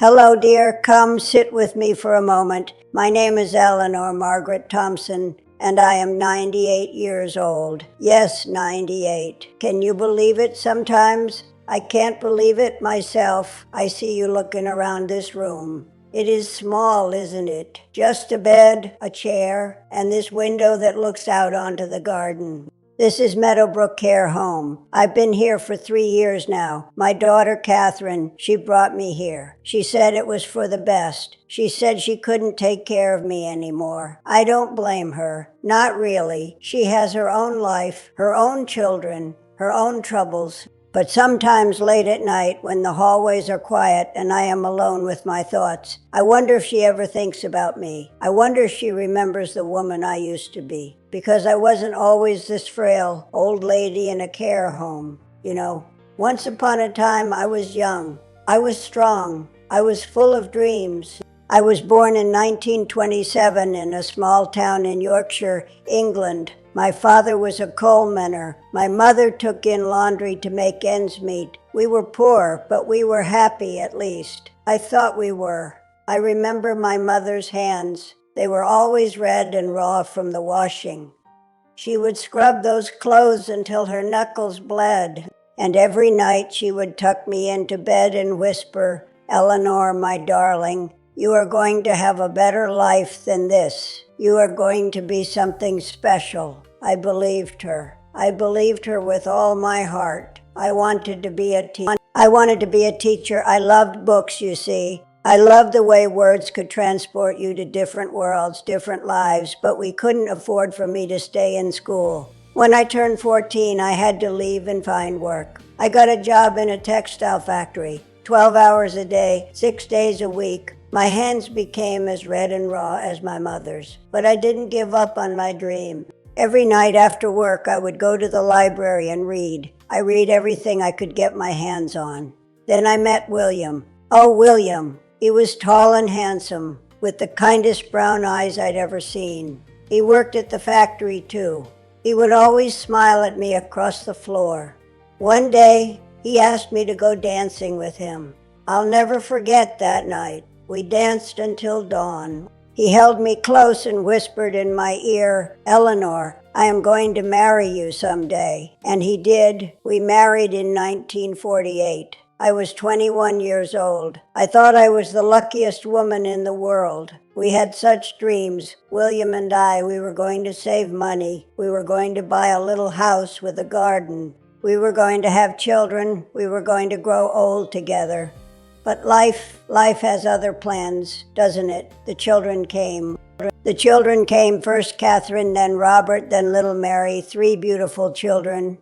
Hello, dear. Come sit with me for a moment. My name is Eleanor Margaret Thompson, and I am 98 years old. Yes, 98. Can you believe it sometimes? I can't believe it myself. I see you looking around this room. It is small, isn't it? Just a bed, a chair, and this window that looks out onto the garden. This is Meadowbrook Care Home. I've been here for 3 years now. My daughter, Catherine, she brought me here. She said it was for the best. She said she couldn't take care of me anymore. I don't blame her. Not really. She has her own life, her own children, her own troubles. But sometimes late at night, when the hallways are quiet and I am alone with my thoughts, I wonder if she ever thinks about me. I wonder if she remembers the woman I used to be. Because I wasn't always this frail old lady in a care home, Once upon a time, I was young. I was strong. I was full of dreams. I was born in 1927 in a small town in Yorkshire, England. My father was a coal miner. My mother took in laundry to make ends meet. We were poor, but we were happy at least. I thought we were. I remember my mother's hands. They were always red and raw from the washing. She would scrub those clothes until her knuckles bled, and every night she would tuck me into bed and whisper, "Eleanor, my darling, you are going to have a better life than this. You are going to be something special." I believed her. I believed her with all my heart. I wanted to be a teacher. I loved books, you see. I loved the way words could transport you to different worlds, different lives, but we couldn't afford for me to stay in school. When I turned 14, I had to leave and find work. I got a job in a textile factory, 12 hours a day, 6 days a week. My hands became as red and raw as my mother's, but I didn't give up on my dream. Every night after work, I would go to the library and read. I read everything I could get my hands on. Then I met William. Oh, William. He was tall and handsome, with the kindest brown eyes I'd ever seen. He worked at the factory, too. He would always smile at me across the floor. One day, he asked me to go dancing with him. I'll never forget that night. We danced until dawn. He held me close and whispered in my ear, "Eleanor, I am going to marry you someday." And he did. We married in 1948. I was 21 years old. I thought I was the luckiest woman in the world. We had such dreams. William and I, we were going to save money. We were going to buy a little house with a garden. We were going to have children. We were going to grow old together. But life has other plans, doesn't it? The children came. First Catherine, then Robert, then little Mary, 3 beautiful children.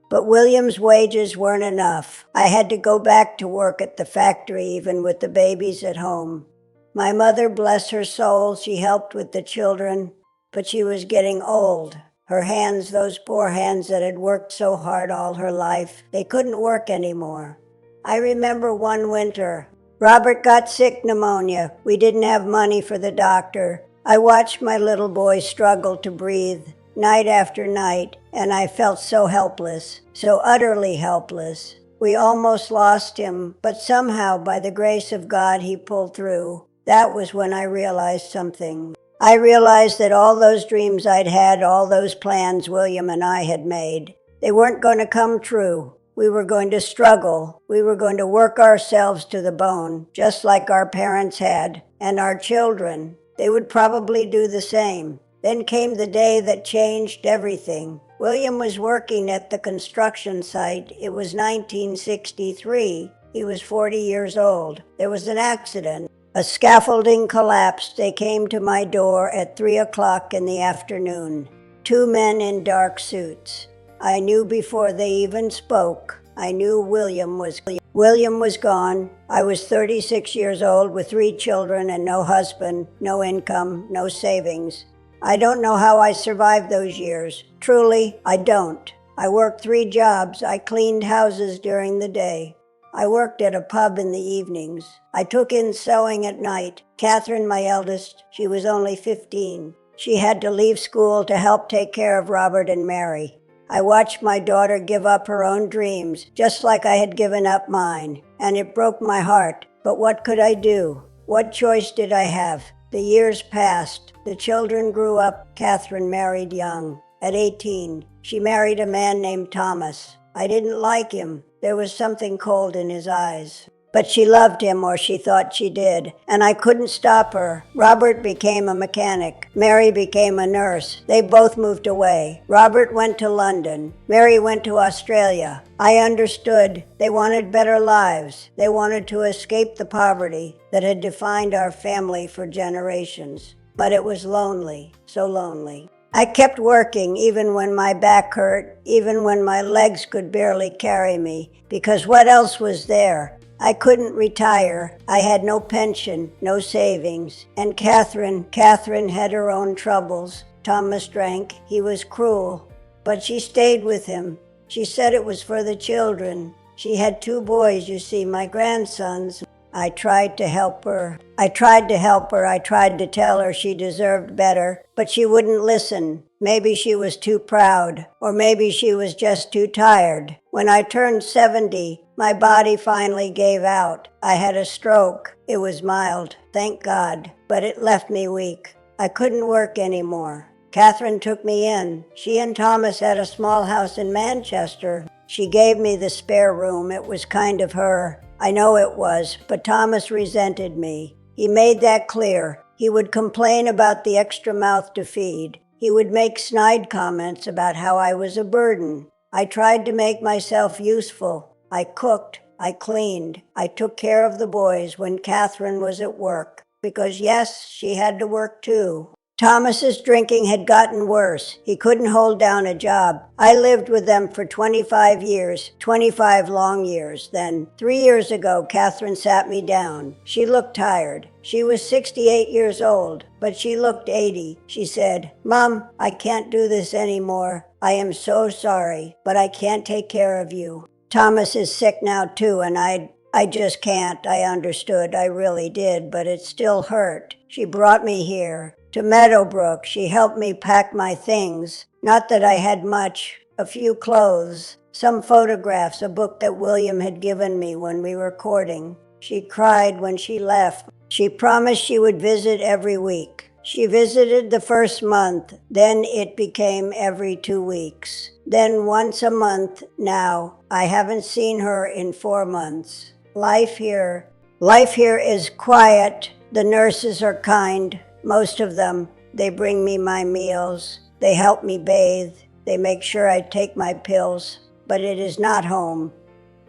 But William's wages weren't enough. I had to go back to work at the factory, even with the babies at home. My mother, bless her soul, she helped with the children, but she was getting old. Her hands, those poor hands that had worked so hard all her life, they couldn't work anymore. I remember one winter, Robert got sick pneumonia. We didn't have money for the doctor. I watched my little boy struggle to breathe night after night, and I felt so helpless, so utterly helpless. We almost lost him, but somehow, by the grace of God, he pulled through. That was when I realized something. I realized that all those dreams I'd had, all those plans William and I had made, they weren't going to come true. We were going to struggle. We were going to work ourselves to the bone, just like our parents had, and our children. They would probably do the same. Then came the day that changed everything. William was working at the construction site. It was 1963. He was 40 years old. There was an accident. A scaffolding collapsed. They came to my door at 3 o'clock in the afternoon. 2 men in dark suits. I knew before they even spoke. I knew William was gone. I was 36 years old with 3 children and no husband, no income, no savings. I don't know how I survived those years. Truly, I don't. I worked 3 jobs. I cleaned houses during the day. I worked at a pub in the evenings. I took in sewing at night. Catherine, my eldest, she was only 15. She had to leave school to help take care of Robert and Mary. I watched my daughter give up her own dreams, just like I had given up mine, and it broke my heart. But what could I do? What choice did I have? The years passed. The children grew up. Catherine married young. At 18, she married a man named Thomas. I didn't like him. There was something cold in his eyes. But she loved him, or she thought she did, and I couldn't stop her. Robert became a mechanic. Mary became a nurse. They both moved away. Robert went to London. Mary went to Australia. I understood. They wanted better lives. They wanted to escape the poverty that had defined our family for generations. But it was lonely, so lonely. I kept working even when my back hurt, even when my legs could barely carry me, because what else was there? I couldn't retire. I had no pension, no savings. And Catherine had her own troubles. Thomas drank. He was cruel. But she stayed with him. She said it was for the children. She had 2 boys, you see, my grandsons. I tried to help her. I tried to tell her she deserved better, but she wouldn't listen. Maybe she was too proud, or maybe she was just too tired. When I turned 70, my body finally gave out. I had a stroke. It was mild, thank God, but it left me weak. I couldn't work anymore. Catherine took me in. She and Thomas had a small house in Manchester. She gave me the spare room. It was kind of her. I know it was, but Thomas resented me. He made that clear. He would complain about the extra mouth to feed. He would make snide comments about how I was a burden. I tried to make myself useful. I cooked. I cleaned. I took care of the boys when Catherine was at work. Because yes, she had to work too. Thomas's drinking had gotten worse. He couldn't hold down a job. I lived with them for 25 years, 25 long years. Then, 3 years ago, Catherine sat me down. She looked tired. She was 68 years old, but she looked 80. She said, "Mom, I can't do this anymore. I am so sorry, but I can't take care of you. Thomas is sick now too, and I just can't." I understood. I really did, but it still hurt. She brought me here to Meadowbrook. She helped me pack my things. Not that I had much, a few clothes, some photographs, a book that William had given me when we were courting. She cried when she left. She promised she would visit every week. She visited the first month, then it became every 2 weeks. Then once a month now. I haven't seen her in 4 months. Life here is quiet. The nurses are kind. Most of them. They bring me my meals. They help me bathe. They make sure I take my pills. But it is not home.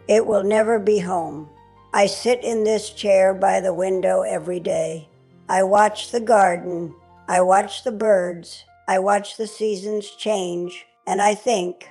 It will never be home. I sit in this chair by the window every day. I watch the garden. I watch the birds. I watch the seasons change. And I think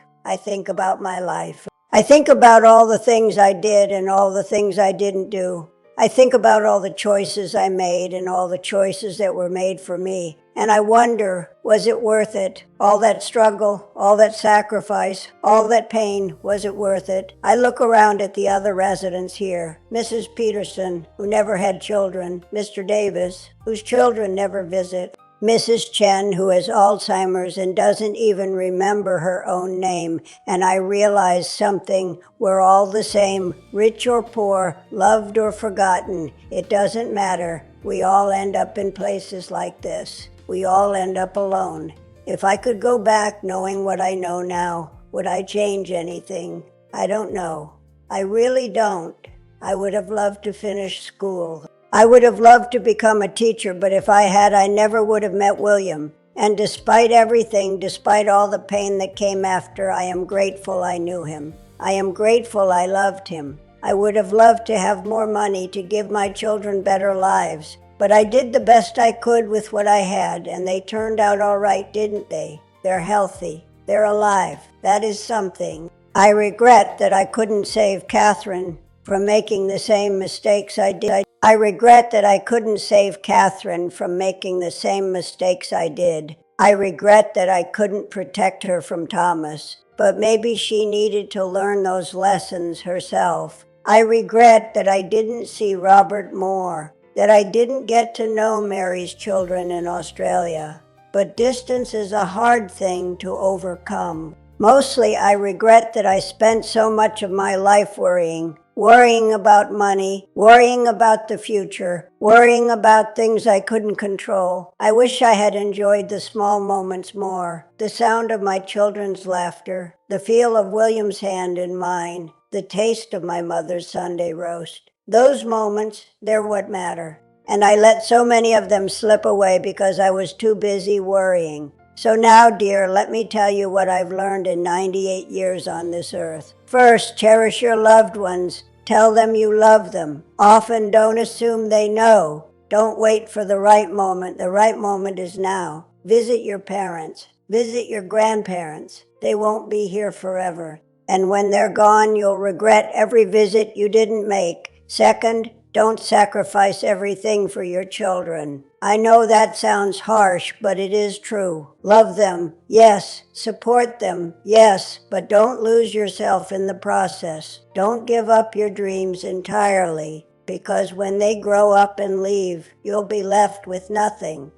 about my life. I think about all the things I did and all the things I didn't do. I think about all the choices I made and all the choices that were made for me. And I wonder, was it worth it? All that struggle, all that sacrifice, all that pain, was it worth it? I look around at the other residents here. Mrs. Peterson, who never had children. Mr. Davis, whose children never visit. Mrs. Chen, who has Alzheimer's and doesn't even remember her own name. And I realize something. We're all the same, rich or poor, loved or forgotten. It doesn't matter. We all end up in places like this. We all end up alone. If I could go back knowing what I know now, would I change anything? I don't know. I really don't. I would have loved to finish school. I would have loved to become a teacher, but if I had, I never would have met William. And despite everything, despite all the pain that came after, I am grateful I knew him. I am grateful I loved him. I would have loved to have more money to give my children better lives. But I did the best I could with what I had, and they turned out all right, didn't they? They're healthy. They're alive. That is something. I regret that I couldn't save Catherine from making the same mistakes I did. I regret that I couldn't save Catherine from making the same mistakes I did. I regret that I couldn't protect her from Thomas, but maybe she needed to learn those lessons herself. I regret that I didn't see Robert more, that I didn't get to know Mary's children in Australia. But distance is a hard thing to overcome. Mostly, I regret that I spent so much of my life worrying. worrying about money, worrying about the future, worrying about things I couldn't control. I wish I had enjoyed the small moments more. The sound of my children's laughter, the feel of William's hand in mine, the taste of my mother's Sunday roast. Those moments, they're what matter. And I let so many of them slip away because I was too busy worrying. So now, dear, let me tell you what I've learned in 98 years on this earth. First, cherish your loved ones. Tell them you love them. Often don't assume they know. Don't wait for the right moment. The right moment is now. Visit your parents. Visit your grandparents. They won't be here forever. And when they're gone, you'll regret every visit you didn't make. Second, don't sacrifice everything for your children. I know that sounds harsh, but it is true. Love them, yes. Support them, yes. But don't lose yourself in the process. Don't give up your dreams entirely, because when they grow up and leave, you'll be left with nothing.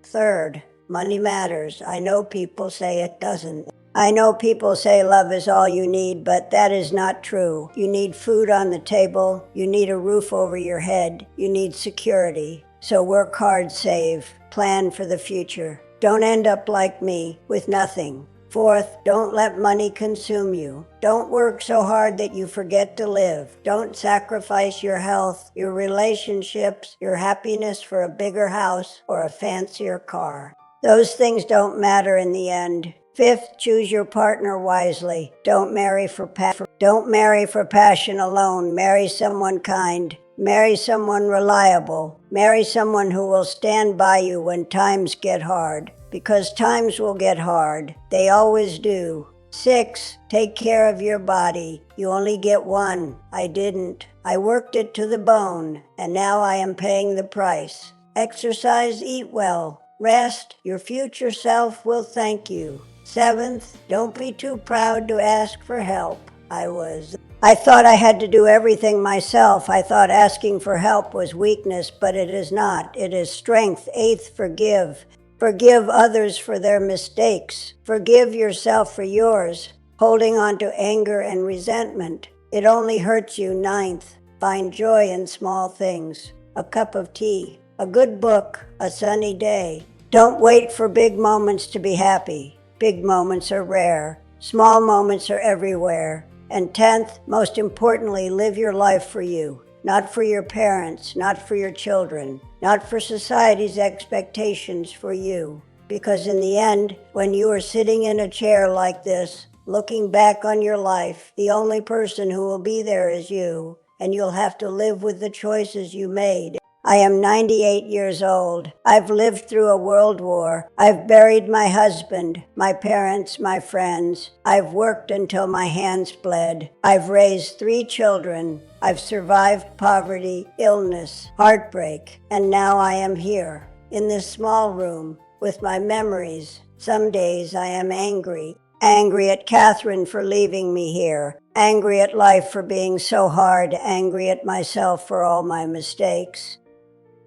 Third, money matters. I know people say it doesn't. I know people say love is all you need, but that is not true. You need food on the table, you need a roof over your head, you need security. So work hard, save, plan for the future. Don't end up like me, with nothing. Fourth, don't let money consume you. Don't work so hard that you forget to live. Don't sacrifice your health, your relationships, your happiness for a bigger house or a fancier car. Those things don't matter in the end. Fifth, choose your partner wisely. Don't marry for passion alone. Marry someone kind. Marry someone reliable. Marry someone who will stand by you when times get hard. Because times will get hard. They always do. 6, take care of your body. You only get one. I didn't. I worked it to the bone, and now I am paying the price. Exercise, eat well, rest. Your future self will thank you. 7th, don't be too proud to ask for help. I thought I had to do everything myself. I thought asking for help was weakness, but it is not. It is strength. 8th, forgive. Forgive others for their mistakes. Forgive yourself for yours. Holding on to anger and resentment, it only hurts you. 9th, find joy in small things. A cup of tea, a good book, a sunny day. Don't wait for big moments to be happy. Big moments are rare. Small moments are everywhere. And 10th, most importantly, live your life for you. Not for your parents, not for your children, not for society's expectations, for you. Because in the end, when you are sitting in a chair like this, looking back on your life, the only person who will be there is you, and you'll have to live with the choices you made. I am 98 years old. I've lived through a world war. I've buried my husband, my parents, my friends. I've worked until my hands bled. I've raised 3 children. I've survived poverty, illness, heartbreak, and now I am here, in this small room, with my memories. Some days I am angry. Angry at Catherine for leaving me here. Angry at life for being so hard. Angry at myself for all my mistakes.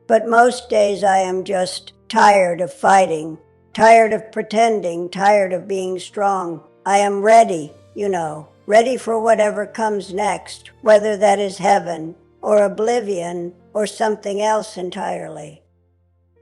But most days I am just tired of fighting, tired of pretending, tired of being strong. I am ready, ready for whatever comes next, whether that is heaven or oblivion or something else entirely.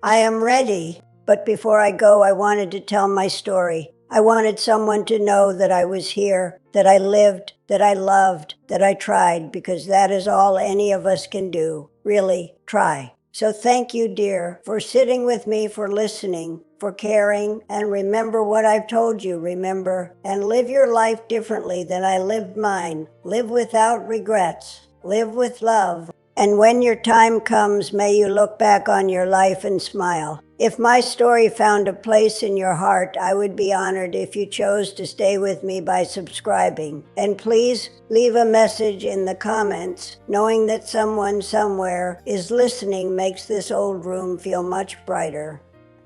I am ready, but before I go, I wanted to tell my story. I wanted someone to know that I was here, that I lived, that I loved, that I tried, because that is all any of us can do, really try. So thank you, dear, for sitting with me, for listening, for caring, and remember what I've told you, remember, and live your life differently than I lived mine. Live without regrets. Live with love. And when your time comes, may you look back on your life and smile. If my story found a place in your heart, I would be honored if you chose to stay with me by subscribing. And please leave a message in the comments. Knowing that someone somewhere is listening makes this old room feel much brighter.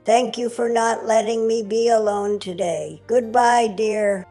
Thank you for not letting me be alone today. Goodbye, dear.